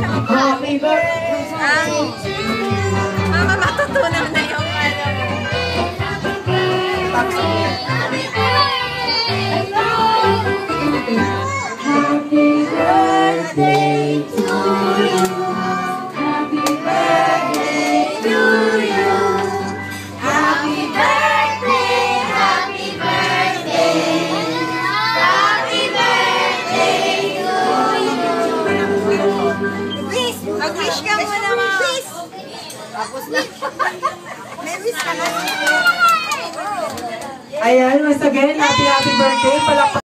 Happy birthday! Mama, matutunan na yung ano. Happy birthday to you. Happy birthday to you. Happy birthday, happy birthday. Happy birthday to you. Please, mag-wish ka muna, ma. Please. Tapos na. May wish ka na. Ayan, once again, happy birthday.